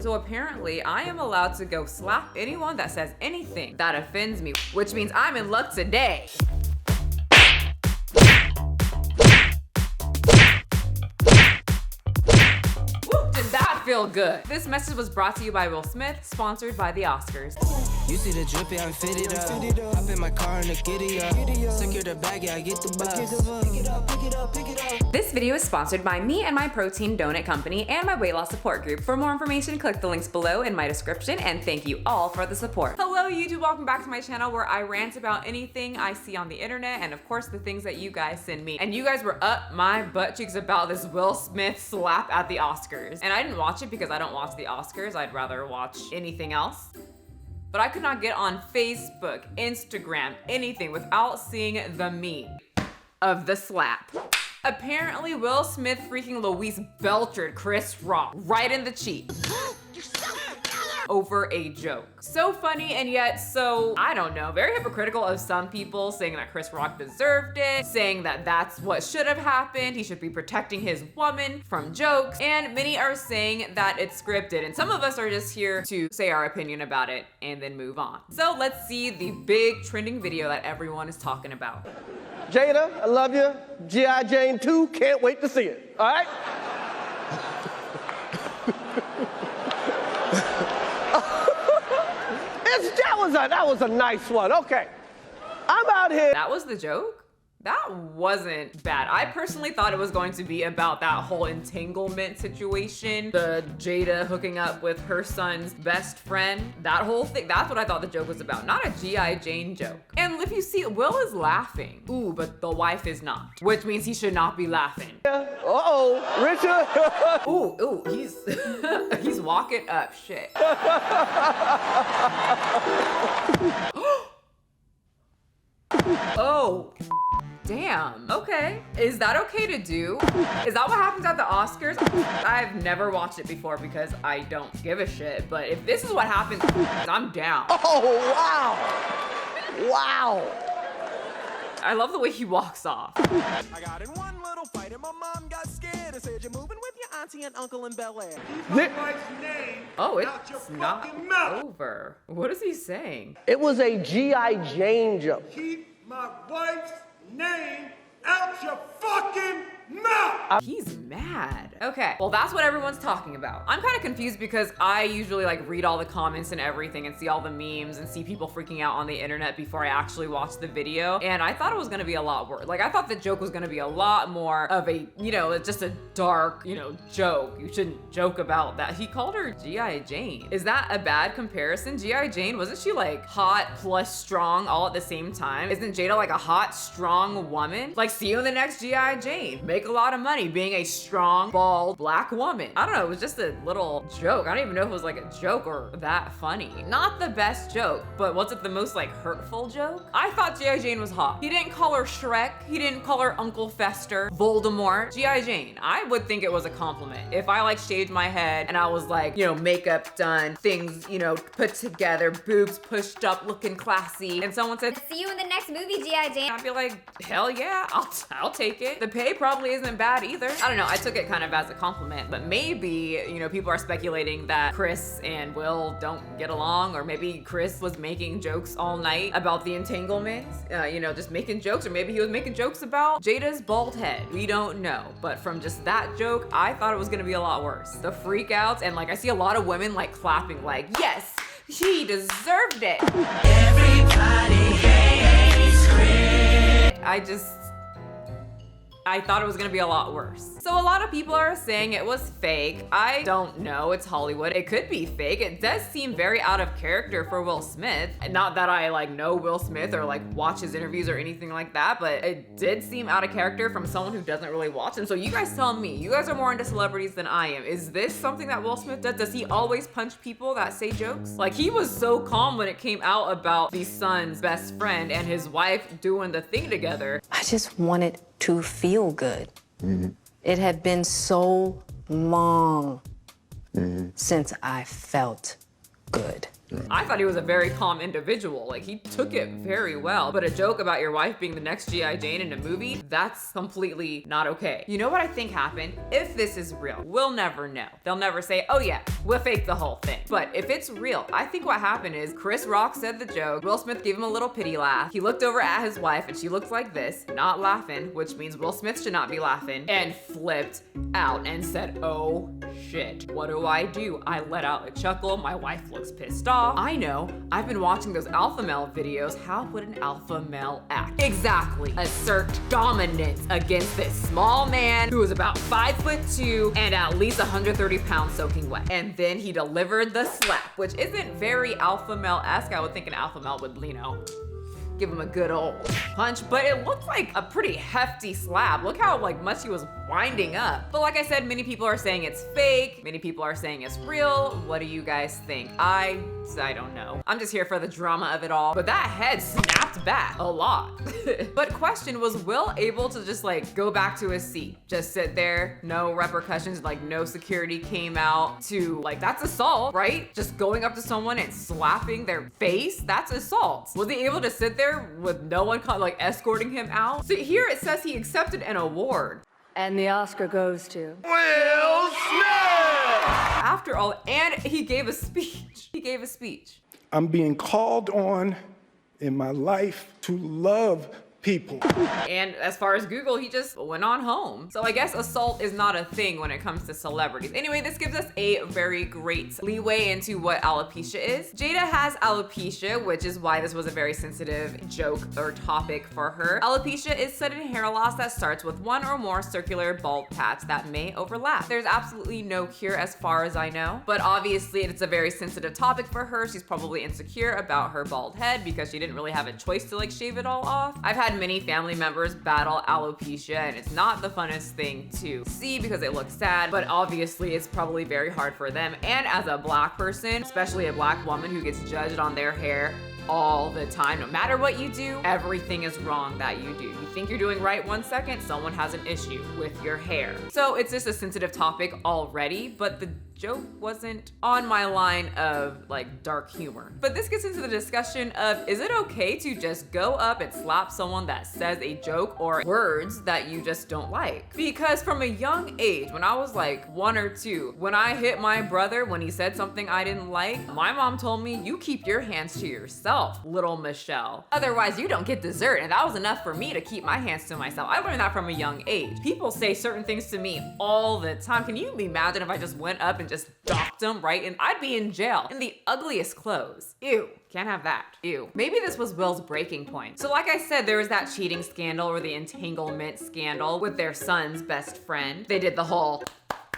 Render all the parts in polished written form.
So apparently I am allowed to go slap anyone that says anything that offends me, which means I'm in luck today. Feel good. This message was brought to you by Will Smith, sponsored by the Oscars. You see the drippy, I'm fitted up. Hop in my car and the giddy up. Secure the bag, yeah, I get the bus. Pick it up, pick it up, pick it up. This video is sponsored by me and my protein donut company and my weight loss support group. For more information, click the links below in my description, and thank you all for the support. Hello YouTube, welcome back to my channel where I rant about anything I see on the internet and of course the things that you guys send me. And you guys were up my butt cheeks about this Will Smith slap at the Oscars. And I didn't watch it because I don't watch the Oscars. I'd rather watch anything else. But I could not get on Facebook, Instagram, anything without seeing the meme of the slap. Apparently, Will Smith freaking Louise belchered Chris Rock right in the cheek. Over a joke. So funny and yet so, I don't know, very hypocritical of some people, saying that Chris Rock deserved it, saying that that's what should have happened, he should be protecting his woman from jokes, and many are saying that it's scripted, and some of us are just here to say our opinion about it and then move on. So let's see the big trending video that everyone is talking about. Jada, I love you. G.I. Jane 2, can't wait to see it, all right? That was a nice one. Okay, I'm out here. That was the joke? That wasn't bad. I personally thought it was going to be about that whole entanglement situation, the Jada hooking up with her son's best friend, that whole thing. That's what I thought the joke was about, not a G.I. Jane joke. And if you see, Will is laughing. Ooh, but the wife is not, which means he should not be laughing. Uh-oh, Richard. Ooh, he's walking up, shit. Oh. Damn, okay. Is that okay to do? Is that what happens at the Oscars? I've never watched it before because I don't give a shit, but if this is what happens, I'm down. Oh, wow. Wow. I love the way he walks off. I got in one little fight and my mom got scared and said, you're moving with your auntie and uncle in Bel Air. Keep my wife's name Oh, out your it's not fucking mouth. over. What is he saying? It was a G.I. Jane joke. Keep my wife's name out your fucking mouth. He's mad. Okay, well that's what everyone's talking about. I'm kind of confused because I usually like read all the comments and everything and see all the memes and see people freaking out on the internet before I actually watch the video. And I thought it was gonna be a lot worse. Like I thought the joke was gonna be a lot more of a, you know, just a dark, you know, joke. You shouldn't joke about that. He called her G.I. Jane. Is that a bad comparison? G.I. Jane, wasn't she like hot plus strong all at the same time? Isn't Jada like a hot, strong woman? Like see you in the next G.I. Jane. Make a lot of money being a strong, bald, black woman. I don't know, it was just a little joke. I don't even know if it was like a joke or that funny. Not the best joke, but was it the most like hurtful joke? I thought G.I. Jane was hot. He didn't call her Shrek. He didn't call her Uncle Fester, Voldemort. G.I. Jane, I would think it was a compliment. If I like shaved my head and I was like, you know, makeup done, things, you know, put together, boobs pushed up, looking classy, and someone said, see you in the next movie, G.I. Jane. I'd be like, hell yeah, I'll take it. The pay probably isn't bad either. I don't know, I took it kind of as a compliment, but maybe, you know, people are speculating that Chris and Will don't get along, or maybe Chris was making jokes all night about the entanglements, you know, just making jokes, or maybe he was making jokes about Jada's bald head. We don't know, but from just that joke, I thought it was gonna be a lot worse. The freak outs, and like I see a lot of women like clapping like, yes, he deserved it. Everybody hates Chris. I thought it was gonna be a lot worse. So a lot of people are saying it was fake. I don't know, it's Hollywood. It could be fake. It does seem very out of character for Will Smith. Not that I like know Will Smith or like watch his interviews or anything like that, but it did seem out of character from someone who doesn't really watch him. So you guys tell me, you guys are more into celebrities than I am. Is this something that Will Smith does? Does he always punch people that say jokes? Like he was so calm when it came out about the son's best friend and his wife doing the thing together. I just wanted to feel good. It had been so long since I felt good. I thought he was a very calm individual. Like, he took it very well. But a joke about your wife being the next G.I. Jane in a movie, that's completely not okay. You know what I think happened? If this is real, we'll never know. They'll never say, oh yeah, we'll fake the whole thing. But if it's real, I think what happened is Chris Rock said the joke, Will Smith gave him a little pity laugh. He looked over at his wife and she looked like this, not laughing, which means Will Smith should not be laughing, and flipped out and said, oh shit, what do? I let out a chuckle. My wife looks pissed off. I know, I've been watching those alpha male videos. How would an alpha male act? Exactly. Assert dominance against this small man who is about 5'2" and at least 130 pounds soaking wet. And then he delivered the slap, which isn't very alpha male-esque. I would think an alpha male would, you know, give him a good old punch, but it looks like a pretty hefty slap. Look how like much he was winding up. But like I said, many people are saying it's fake. Many people are saying it's real. What do you guys think? I don't know. I'm just here for the drama of it all. But that head snapped back a lot. But question, was Will able to just like go back to his seat? Just sit there, no repercussions, like no security came out to like, that's assault, right? Just going up to someone and slapping their face, that's assault. Was he able to sit there with no one like escorting him out? So here it says he accepted an award. And the Oscar goes to Will Smith! After all, and he gave a speech. He gave a speech. I'm being called on in my life to love people. And as far as Google, he just went on home. So I guess assault is not a thing when it comes to celebrities. Anyway, this gives us a very great leeway into what alopecia is. Jada has alopecia, which is why this was a very sensitive joke or topic for her. Alopecia is sudden hair loss that starts with one or more circular bald patch that may overlap. There's absolutely no cure as far as I know, but obviously it's a very sensitive topic for her. She's probably insecure about her bald head because she didn't really have a choice to like shave it all off. I've had many family members battle alopecia and it's not the funnest thing to see because it looks sad, but obviously it's probably very hard for them. And as a black person, especially a black woman who gets judged on their hair all the time, no matter what you do, everything is wrong that you do. You think you're doing right 1 second, someone has an issue with your hair. So it's just a sensitive topic already, but the joke wasn't on my line of like dark humor. But this gets into the discussion of, is it okay to just go up and slap someone that says a joke or words that you just don't like? Because from a young age, when I was like 1 or 2, when I hit my brother when he said something I didn't like, my mom told me, you keep your hands to yourself, little Michelle. Otherwise you don't get dessert. And that was enough for me to keep my hands to myself. I learned that from a young age. People say certain things to me all the time. Can you imagine if I just went up and just docked them, right? And I'd be in jail in the ugliest clothes. Ew, can't have that. Ew. Maybe this was Will's breaking point. So like I said, there was that cheating scandal or the entanglement scandal with their son's best friend. They did the whole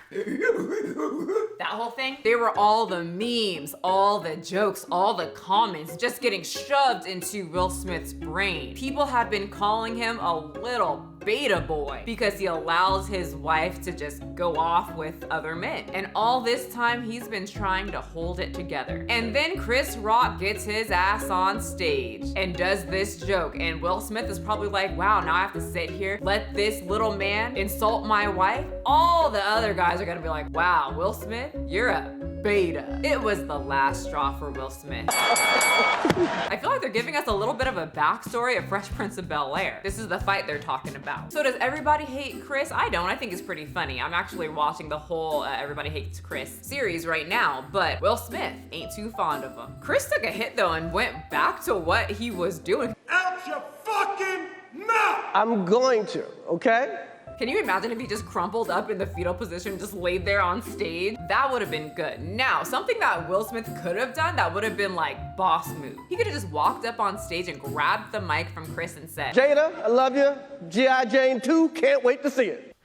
that whole thing. They were all the memes, all the jokes, all the comments just getting shoved into Will Smith's brain. People have been calling him a little beta boy because he allows his wife to just go off with other men. And all this time he's been trying to hold it together. And then Chris Rock gets his ass on stage and does this joke. And Will Smith is probably like, wow, now I have to sit here, let this little man insult my wife? All the other guys are gonna be like, wow, Will Smith, you're a beta. It was the last straw for Will Smith. I feel like they're giving us a little bit of a backstory of Fresh Prince of Bel-Air. This is the fight they're talking about. So does everybody hate Chris? I don't. I think it's pretty funny. I'm actually watching the whole Everybody Hates Chris series right now, but Will Smith ain't too fond of him. Chris took a hit though and went back to what he was doing. Out your fucking mouth! I'm going to, okay? Can you imagine if he just crumpled up in the fetal position, just laid there on stage? That would have been good. Now, something that Will Smith could have done that would have been like boss move. He could have just walked up on stage and grabbed the mic from Chris and said, Jada, I love you. G.I. Jane 2, can't wait to see it.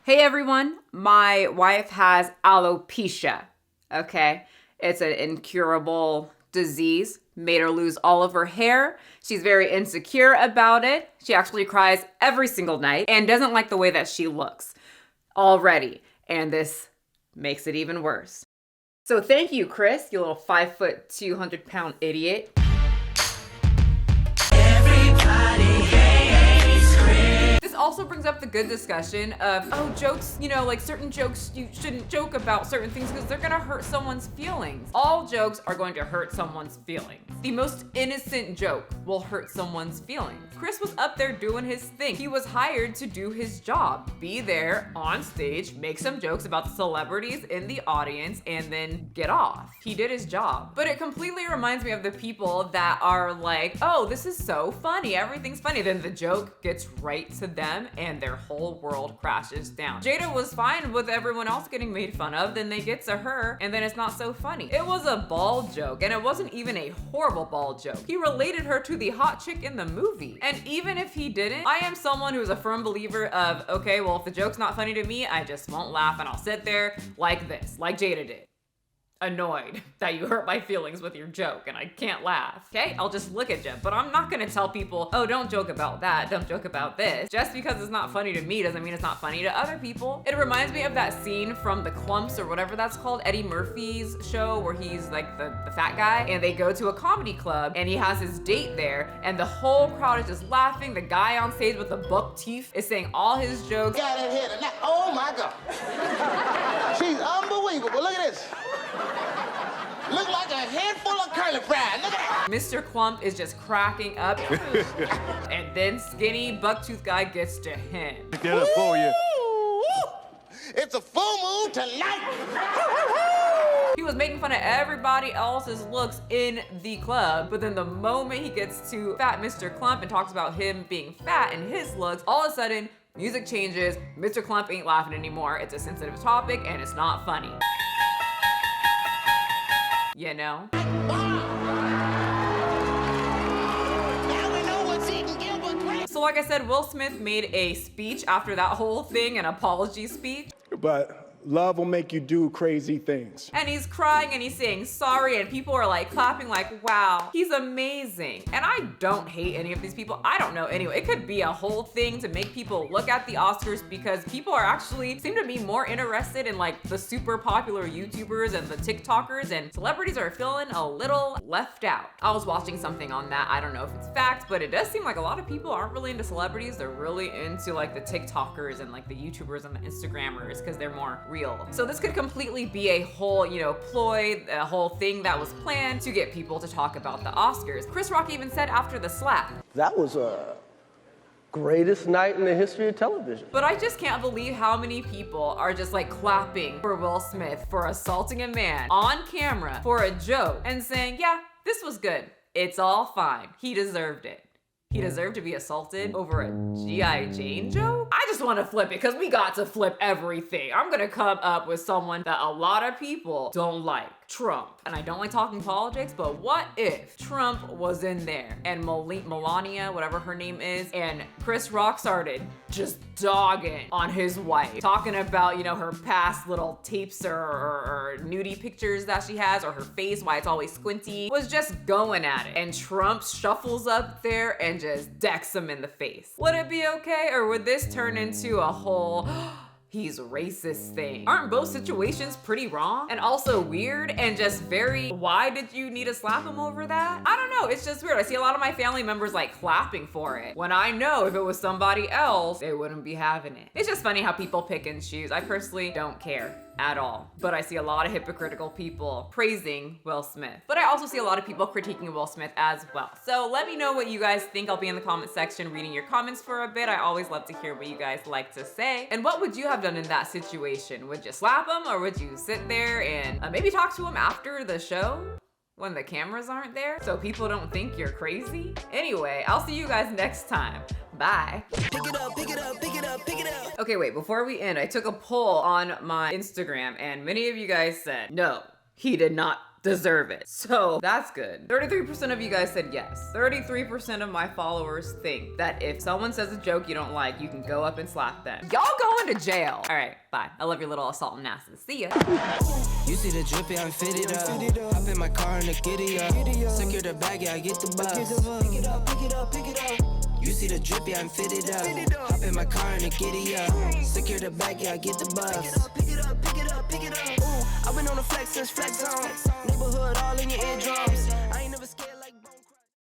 hey everyone, my wife has alopecia, okay? It's an incurable disease, made her lose all of her hair. She's very insecure about it. She actually cries every single night and doesn't like the way that she looks already. And this makes it even worse. So thank you, Chris, you little 5'2", 200-pound idiot. This also brings up the good discussion of, oh, jokes, you know, like certain jokes, you shouldn't joke about certain things because they're gonna hurt someone's feelings. All jokes are going to hurt someone's feelings. The most innocent joke will hurt someone's feelings. Chris was up there doing his thing. He was hired to do his job. Be there on stage, make some jokes about the celebrities in the audience, and then get off. He did his job. But it completely reminds me of the people that are like, oh, this is so funny, everything's funny. Then the joke gets right to them and their whole world crashes down. Jada was fine with everyone else getting made fun of, then they get to her and then it's not so funny. It was a bald joke, and it wasn't even a horrible bald joke. He related her to the hot chick in the movie. And even if he didn't, I am someone who's a firm believer of, okay, well, if the joke's not funny to me, I just won't laugh and I'll sit there like this, like Jada did. Annoyed that you hurt my feelings with your joke and I can't laugh. Okay, I'll just look at you, but I'm not gonna tell people, oh, don't joke about that, don't joke about this. Just because it's not funny to me doesn't mean it's not funny to other people. It reminds me of that scene from The Clumps or whatever that's called, Eddie Murphy's show where he's like the fat guy and they go to a comedy club and he has his date there and the whole crowd is just laughing. The guy on stage with the buck teeth is saying all his jokes. Got it here tonight. Oh my God. She's unbelievable. Look at this. Look like a handful of curly fries. Look at that. Mr. Clump is just cracking up. And then skinny bucktooth guy gets to him. Get up for you. It's a full moon tonight. He was making fun of everybody else's looks in the club, but then the moment he gets to fat Mr. Clump and talks about him being fat and his looks, all of a sudden, music changes, Mr. Clump ain't laughing anymore. It's a sensitive topic and it's not funny. You know? So like I said, Will Smith made a speech after that whole thing, an apology speech. But love will make you do crazy things. And he's crying and he's saying sorry and people are like clapping like, wow, he's amazing. And I don't hate any of these people. I don't know anyway. It could be a whole thing to make people look at the Oscars because people are actually seem to be more interested in like the super popular YouTubers and the TikTokers, and celebrities are feeling a little left out. I was watching something on that. I don't know if it's fact, but it does seem like a lot of people aren't really into celebrities. They're really into like the TikTokers and like the YouTubers and the Instagrammers because they're more real. So this could completely be a whole, you know, ploy, a whole thing that was planned to get people to talk about the Oscars. Chris Rock even said after the slap, That was a greatest night in the history of television. but I just can't believe how many people are just like clapping for Will Smith for assaulting a man on camera for a joke and saying, yeah, this was good. It's all fine. He deserved it. He deserved to be assaulted over a G.I. Jane joke? I just want to flip it because we got to flip everything. I'm gonna come up with someone that a lot of people don't like. Trump. And I don't like talking politics, but what if Trump was in there and Melania, whatever her name is, and Chris Rock started just dogging on his wife, talking about, you know, her past little tapes or nudie pictures that she has, or her face, why it's always squinty, was just going at it. And Trump shuffles up there and just decks him in the face. Would it be okay, or would this turn into a whole he's racist thing? Aren't both situations pretty wrong and also weird and just very, why did you need to slap him over that? I don't know, it's just weird. I see a lot of my family members like clapping for it when I know if it was somebody else, they wouldn't be having it. It's just funny how people pick and choose. I personally don't care at all, but I see a lot of hypocritical people praising Will Smith, but I also see a lot of people critiquing Will Smith as well. So let me know what you guys think. I'll be in the comment section reading your comments for a bit. I always love to hear what you guys like to say. And what would you have done in that situation? Would you slap him, or would you sit there and maybe talk to him after the show when the cameras aren't there so people don't think you're crazy? Anyway, I'll see you guys next time. Bye. Pick it up, pick it up, pick it up, pick it up. Okay, wait, before we end, I took a poll on my Instagram and many of you guys said, no, he did not deserve it. So that's good. 33% of you guys said yes. 33% of my followers think that if someone says a joke you don't like, you can go up and slap them. Y'all going to jail. All right, bye. I love your little assault and asses. See ya. You see the drippy, I'm fitted up. Hop in my car and the giddy up. Secure the bag, yeah, I get the bus. Pick it up, pick it up, pick it up. You see the drippy, I'm fitted up. Hop in my car and the giddy up. Secure the bag, yeah, I get the bus. Pick it up, pick it up, pick it up, pick it up. Ooh, I've been on the flex since flex zone. Neighborhood all in your eardrums.